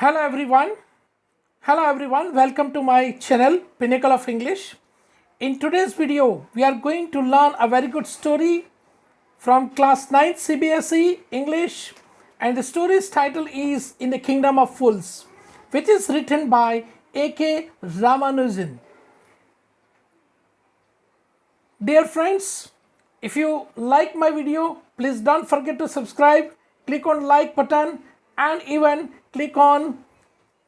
Hello everyone. Welcome to my channel Pinnacle of English. In today's video, we are going to learn a very good story from class 9 Cbse English, and the story's title is In the Kingdom of Fools, which is written by A.K. Ramanujan. Dear friends, if you like my video, please don't forget to subscribe, click on like button and even click on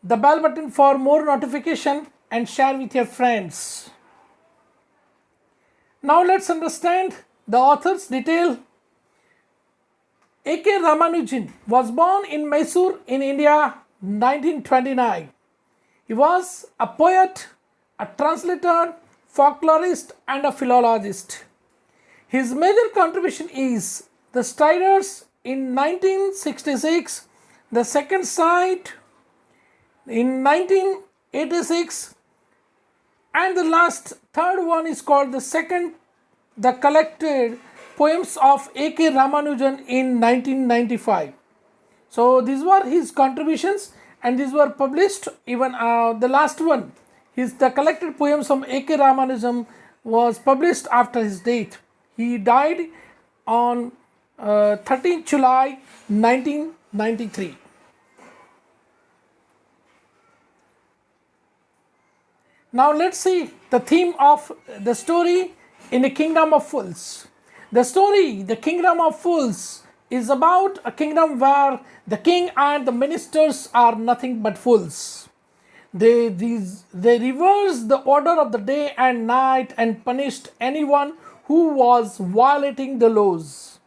the bell button for more notification and share with your friends. Now let's understand the author's detail. A.K. Ramanujan was born in Mysore in India 1929. He was a poet, a translator, folklorist and a philologist. His major contribution is The Striders in 1966, The Second Sight in 1986, and the last third one is called the collected poems of A.K. Ramanujan in 1995. So these were his contributions and these were published. Even the last one, the collected poems from A.K. Ramanujan was published after his death. He died on 13th July 1993. Now let's see the theme of the story In the Kingdom of Fools. The story, The Kingdom of Fools, is about a kingdom where the king and the ministers are nothing but fools. They reversed the order of the day and night and punished anyone who was violating the laws.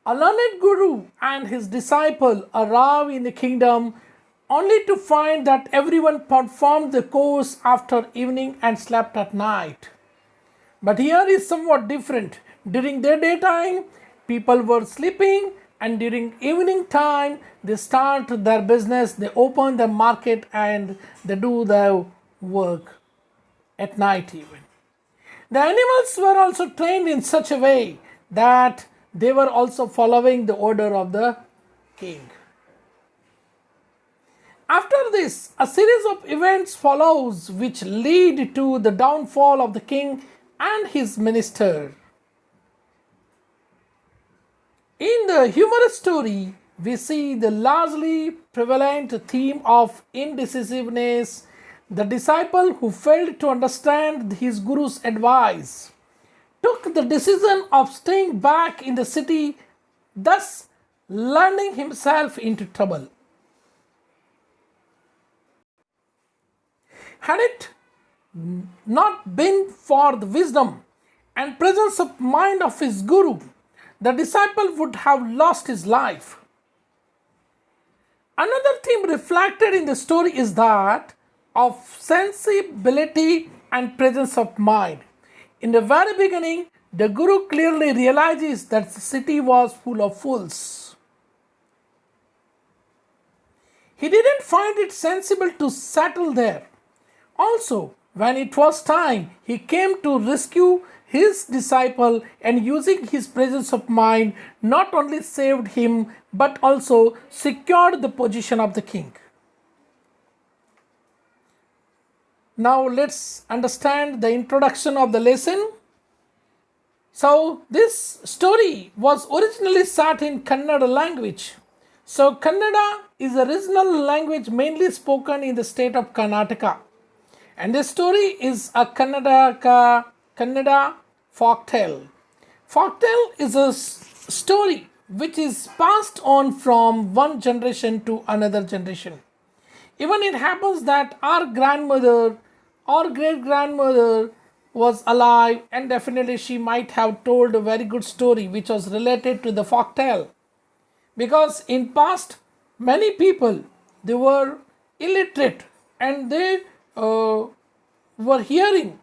A learned guru and his disciple arrive in the kingdom only to find that everyone performed the course after evening and slept at night. But here is somewhat different. During the daytime, people were sleeping, and during evening time, they start their business, they open the market and they do their work at night even. The animals were also trained in such a way that they were also following the order of the king. After this, a series of events follows which lead to the downfall of the king and his minister. In the humorous story, we see the largely prevalent theme of indecisiveness. The disciple who failed to understand his guru's advice took the decision of staying back in the city, thus landing himself into trouble. Had it not been for the wisdom and presence of mind of his guru, the disciple would have lost his life. Another theme reflected in the story is that of sensibility and presence of mind. In the very beginning, the guru clearly realizes that the city was full of fools. He didn't find it sensible to settle there. Also, when it was time, he came to rescue his disciple, and using his presence of mind, not only saved him but also secured the position of the king. Now let's understand the introduction of the lesson. So this story was originally set in Kannada language. So Kannada is a regional language mainly spoken in the state of Karnataka. And this story is a Kannada folktale. Folktale is a story which is passed on from one generation to another generation. Even it happens that our grandmother or great-grandmother was alive, and definitely she might have told a very good story which was related to the folktale. Because in past, many people, they were illiterate and they were hearing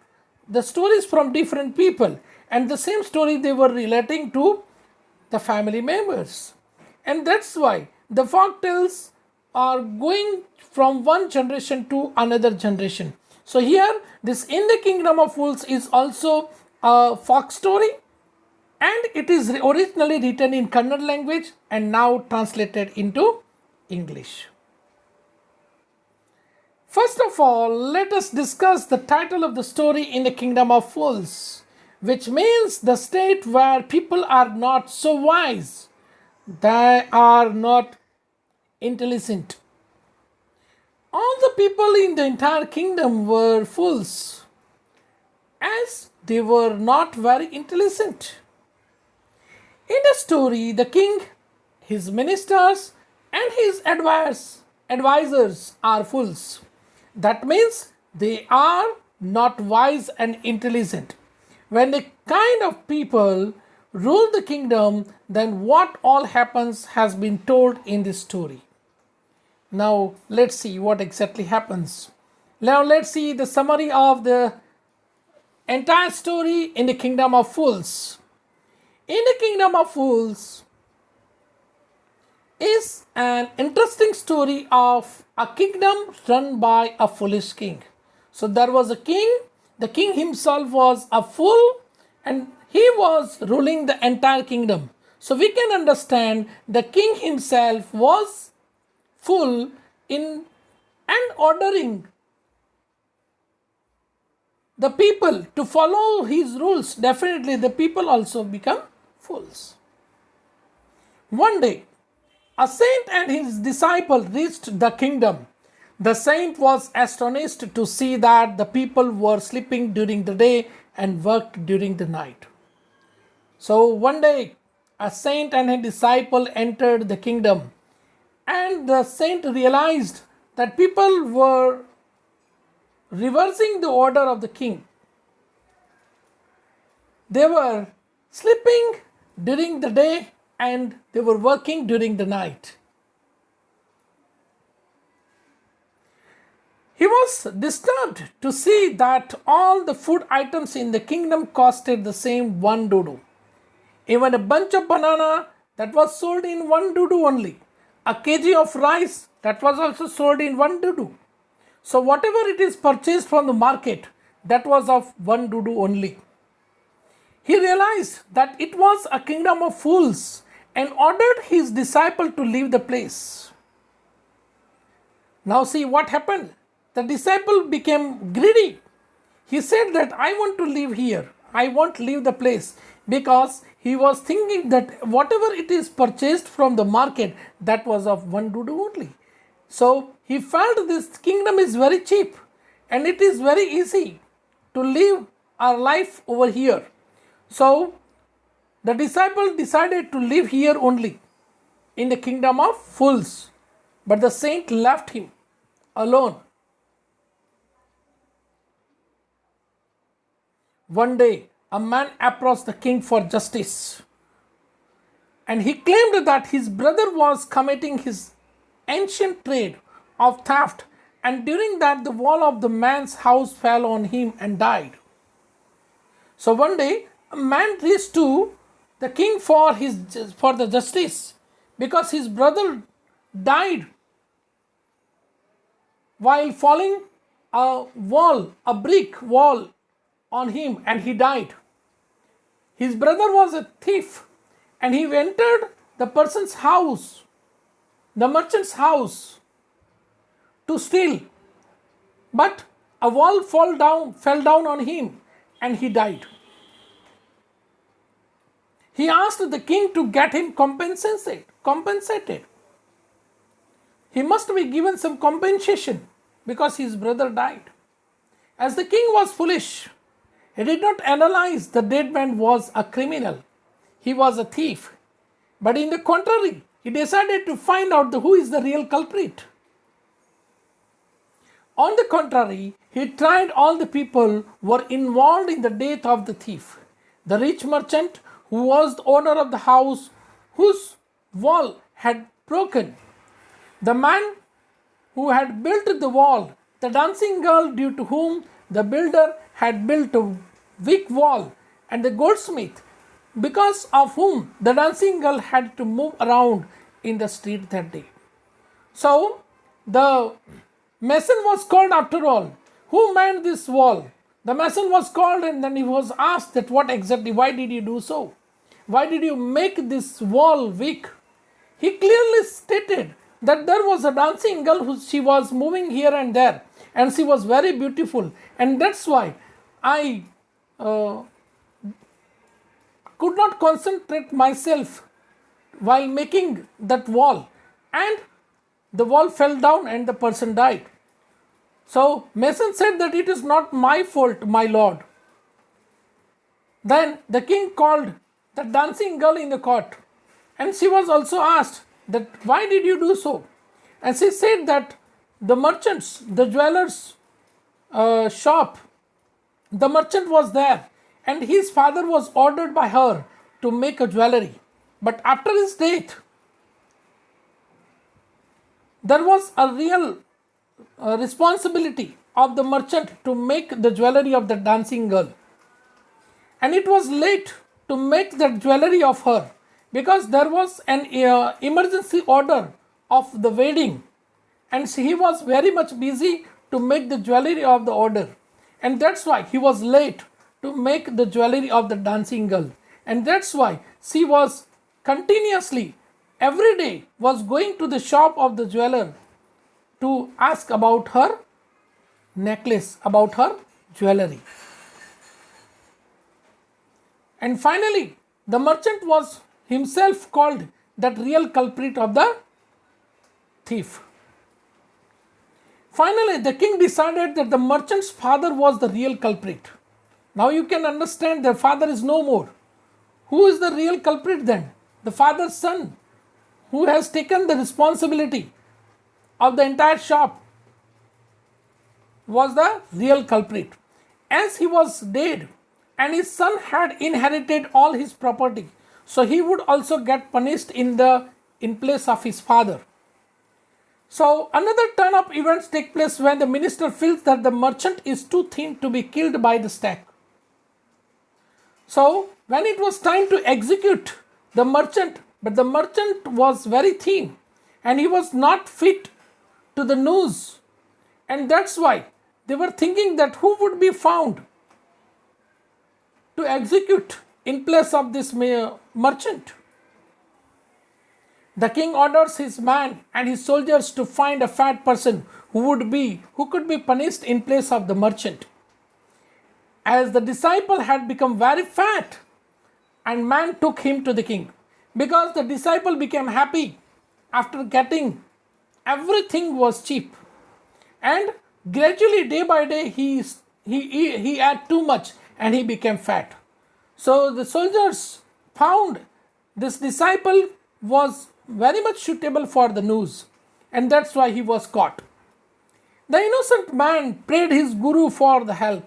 the stories from different people, and the same story they were relating to the family members. And that's why the folk tales are going from one generation to another generation. So here, this In the Kingdom of Fools is also a folk story, and it is originally written in Kannada language and now translated into English. First of all, let us discuss the title of the story in the kingdom of fools, which means the state where people are not so wise, they are not intelligent. All the people in the entire kingdom were fools, as they were not very intelligent. In the story, the king, his ministers, and his advisors are fools. That means they are not wise and intelligent. When the kind of people rule the kingdom, then what all happens has been told in this story. Now let's see what exactly happens. Now let's see the summary of the entire story in the kingdom of fools. In the kingdom of fools is an interesting story of a kingdom run by a foolish king. So there was a king, the king himself was a fool, and he was ruling the entire kingdom. So we can understand the king himself was fool in and ordering the people to follow his rules. Definitely the people also become fools. One day, a saint and his disciple reached the kingdom. The saint was astonished to see that the people were sleeping during the day and worked during the night. So one day, a saint and a disciple entered the kingdom, and the saint realized that people were reversing the order of the king. They were sleeping during the day and they were working during the night. He was disturbed to see that all the food items in the kingdom costed the same one dudu. Even a bunch of banana that was sold in one dudu only. A kg of rice that was also sold in one dudu. So whatever it is purchased from the market, that was of one dudu only. He realized that it was a kingdom of fools and ordered his disciple to leave the place. Now see what happened. The disciple became greedy. He said that I want to live here. I won't leave the place, because he was thinking that whatever it is purchased from the market, that was of one dudu only. So he felt this kingdom is very cheap and it is very easy to live our life over here. So the disciple decided to live here only in the kingdom of fools. But the saint left him alone. One day, a man approached the king for justice, and he claimed that his brother was committing his ancient trade of theft, and during that the wall of the man's house fell on him and died. So one day, a man reached to the king for the justice, because his brother died while falling a brick wall on him, and he died. His brother was a thief, and he entered the person's house, the merchant's house, to steal. But a wall fell down on him, and he died. He asked the king to get him compensated. He must be given some compensation because his brother died. As the king was foolish, he did not analyze the dead man was a criminal. He was a thief. But in the contrary, he decided to find out who is the real culprit. On the contrary, he tried all the people who were involved in the death of the thief. The rich merchant, who was the owner of the house whose wall had broken, the man who had built the wall, the dancing girl due to whom the builder had built a weak wall, and the goldsmith, because of whom the dancing girl had to move around in the street that day. So the mason was called after all. Who made this wall? The mason was called, and then he was asked that why did you do so? Why did you make this wall weak? He clearly stated that there was a dancing girl she was moving here and there, and she was very beautiful, and that's why I could not concentrate myself while making that wall, and the wall fell down and the person died. So mason said that it is not my fault, my lord. Then the king called the dancing girl in the court, and she was also asked that why did you do so? And she said that the merchants, the jewelers shop, the merchant was there, and his father was ordered by her to make a jewelry. But after his death, there was a real responsibility of the merchant to make the jewelry of the dancing girl. And it was late to make the jewelry of her because there was an emergency order of the wedding, and he was very much busy to make the jewelry of the order, and that's why he was late to make the jewelry of the dancing girl. And that's why she was continuously every day was going to the shop of the jeweler to ask about her necklace, about her jewelry. And finally, the merchant was himself called that real culprit of the thief. Finally, the king decided that the merchant's father was the real culprit. Now you can understand their father is no more. Who is the real culprit then? The father's son, who has taken the responsibility of the entire shop, was the real culprit. As he was dead and his son had inherited all his property, so he would also get punished in place of his father. So another turn of events take place when the minister feels that the merchant is too thin to be killed by the stake. So when it was time to execute the merchant, but the merchant was very thin and he was not fit to the noose, and that's why they were thinking that who would be found to execute in place of this merchant. The king orders his man and his soldiers to find a fat person who could be punished in place of the merchant. As the disciple had become very fat, and man took him to the king, because the disciple became happy after getting everything was cheap, and gradually day by day he ate too much and he became fat. So the soldiers found this disciple was very much suitable for the noose, and that's why he was caught. The innocent man prayed his guru for the help.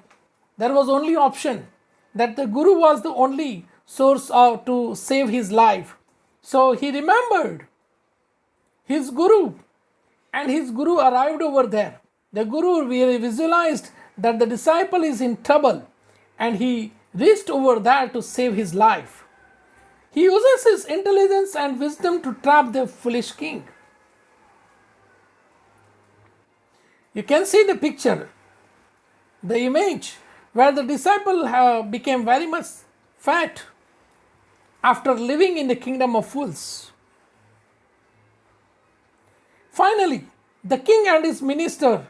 There was only option that the guru was the only source to save his life. So he remembered his guru, and his guru arrived over there. The guru visualized that the disciple is in trouble, and he reached over there to save his life. He uses his intelligence and wisdom to trap the foolish king. You can see the picture, the image, where the disciple became very much fat after living in the kingdom of fools. Finally, the king and his minister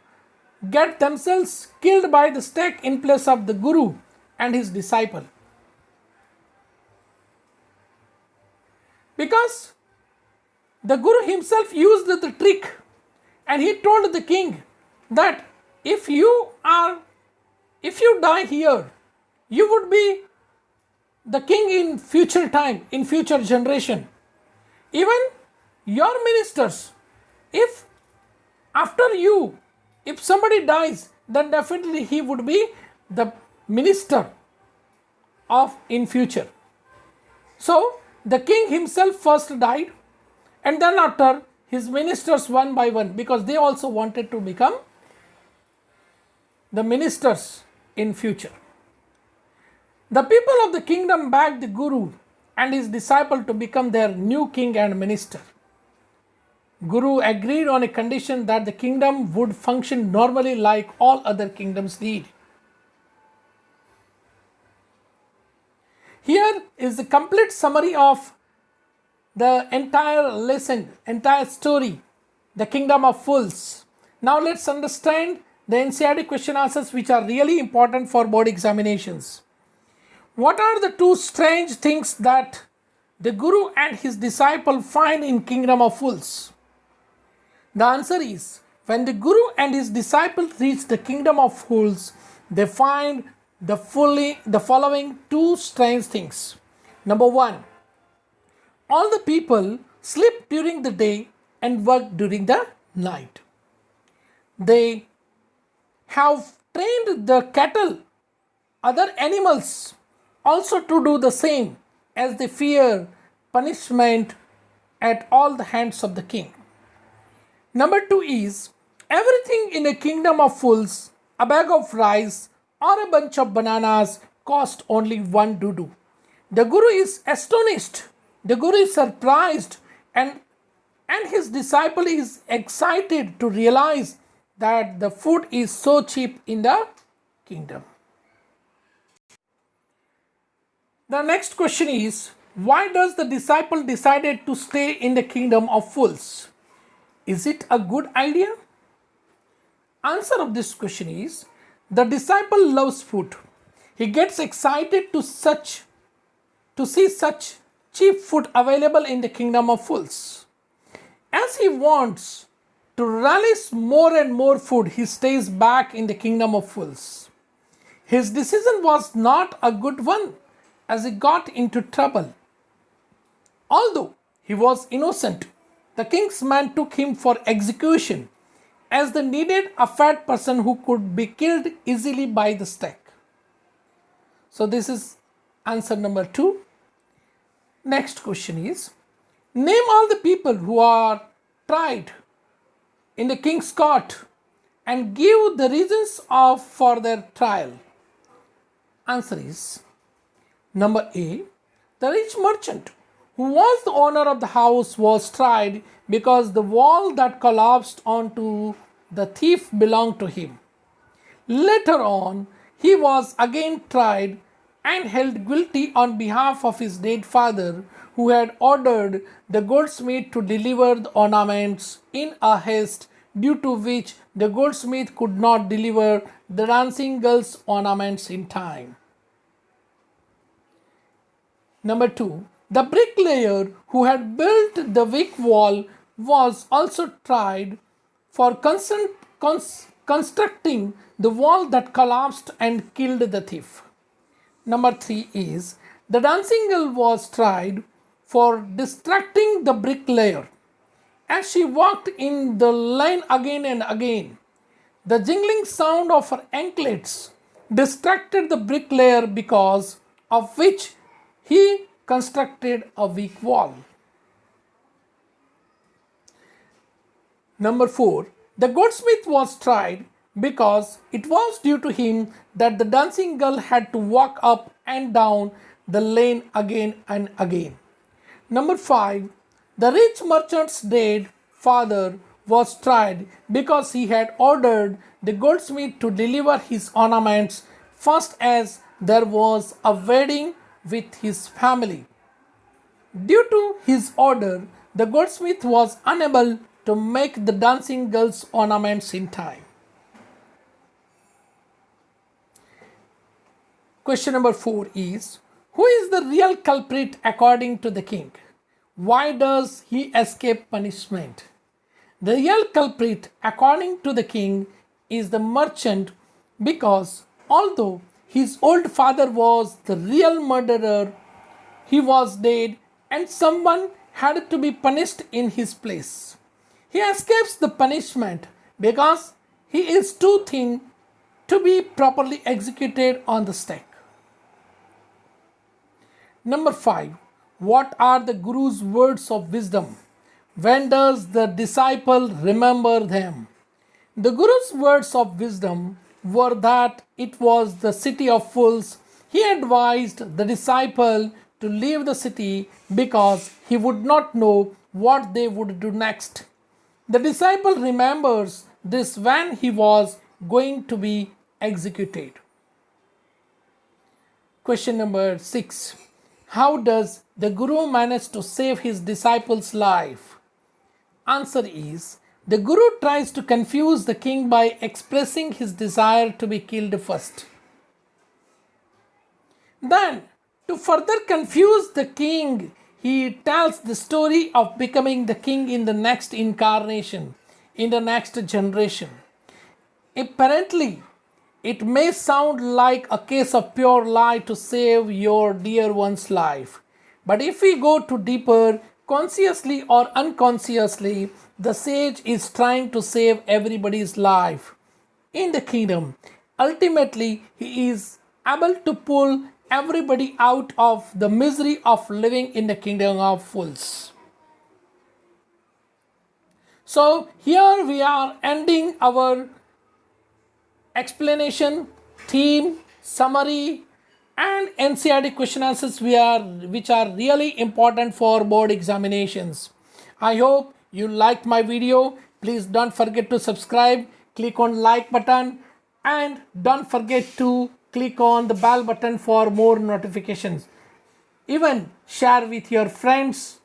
get themselves killed by the stake in place of the guru and his disciple. Because the guru himself used the trick, and he told the king that if you die here, you would be the king in future time, in future generation. Even your ministers, if after you, if somebody dies, then definitely he would be the minister of in future. So the king himself first died, and then after his ministers one by one, because they also wanted to become the ministers in future. The people of the kingdom begged the guru and his disciple to become their new king and minister. Guru agreed on a condition that the kingdom would function normally like all other kingdoms did. Here is the complete summary of the entire lesson, entire story, the kingdom of fools. Now let's understand the NCERT question answers which are really important for board examinations. What are the two strange things that the Guru and his disciple find in Kingdom of Fools? The answer is, when the Guru and his disciple reach the Kingdom of Fools, they find the following two strange things. Number one, all the people sleep during the day and work during the night. They have trained the cattle, other animals, also to do the same, as they fear punishment at all the hands of the king. Number two is, everything in a kingdom of fools, a bag of rice or a bunch of bananas, cost only one dudu. The Guru is astonished, the Guru is surprised, and his disciple is excited to realize that the food is so cheap in the kingdom. The next question is, why does the disciple decided to stay in the kingdom of fools? Is it a good idea? Answer of this question is, the disciple loves food. He gets excited to see such cheap food available in the kingdom of fools. As he wants to relish more and more food, he stays back in the kingdom of fools. His decision was not a good one, as he got into trouble. Although he was innocent, the king's man took him for execution, as they needed a fat person who could be killed easily by the stake. So this is answer number 2. Next question is, name all the people who are tried in the king's court and give the reasons for their trial. Answer is, number A, the rich merchant who was the owner of the house was tried because the wall that collapsed onto the thief belonged to him. Later on, he was again tried and held guilty on behalf of his dead father, who had ordered the goldsmith to deliver the ornaments in a haste, due to which the goldsmith could not deliver the dancing girl's ornaments in time. Number 2. The bricklayer who had built the weak wall was also tried for constructing the wall that collapsed and killed the thief. Number 3 is, the dancing girl was tried for distracting the bricklayer as she walked in the lane again and again. The jingling sound of her anklets distracted the bricklayer, because of which he constructed a weak wall. Number 4. The goldsmith was tried because it was due to him that the dancing girl had to walk up and down the lane again and again. Number 5. The rich merchant's dead father was tried because he had ordered the goldsmith to deliver his ornaments first, as there was a wedding with his family. Due to his order, the goldsmith was unable to make the dancing girl's ornaments in time. Question number 4 is, who is the real culprit according to the king? Why does he escape punishment? The real culprit according to the king is the merchant, because although his old father was the real murderer, he was dead and someone had to be punished in his place. He escapes the punishment because he is too thin to be properly executed on the stake. Number 5. What are the Guru's words of wisdom? When does the disciple remember them? The Guru's words of wisdom were that it was the city of fools. He advised the disciple to leave the city because he would not know what they would do next. The disciple remembers this when he was going to be executed. Question number 6. How does the Guru manage to save his disciple's life? Answer is, The Guru tries to confuse the king by expressing his desire to be killed first. Then, to further confuse the king, he tells the story of becoming the king in the next incarnation, in the next generation. Apparently, it may sound like a case of pure lie to save your dear one's life. But if we go to deeper, consciously or unconsciously, the sage is trying to save everybody's life in the kingdom. Ultimately, he is able to pull everybody out of the misery of living in the kingdom of fools. So, here we are ending our explanation, theme, summary, and NCRT question answers which are really important for board examinations. I hope you liked my video. Please don't forget to subscribe, click on like button, and don't forget to click on the bell button for more notifications. Even share with your friends.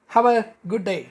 Have a good day.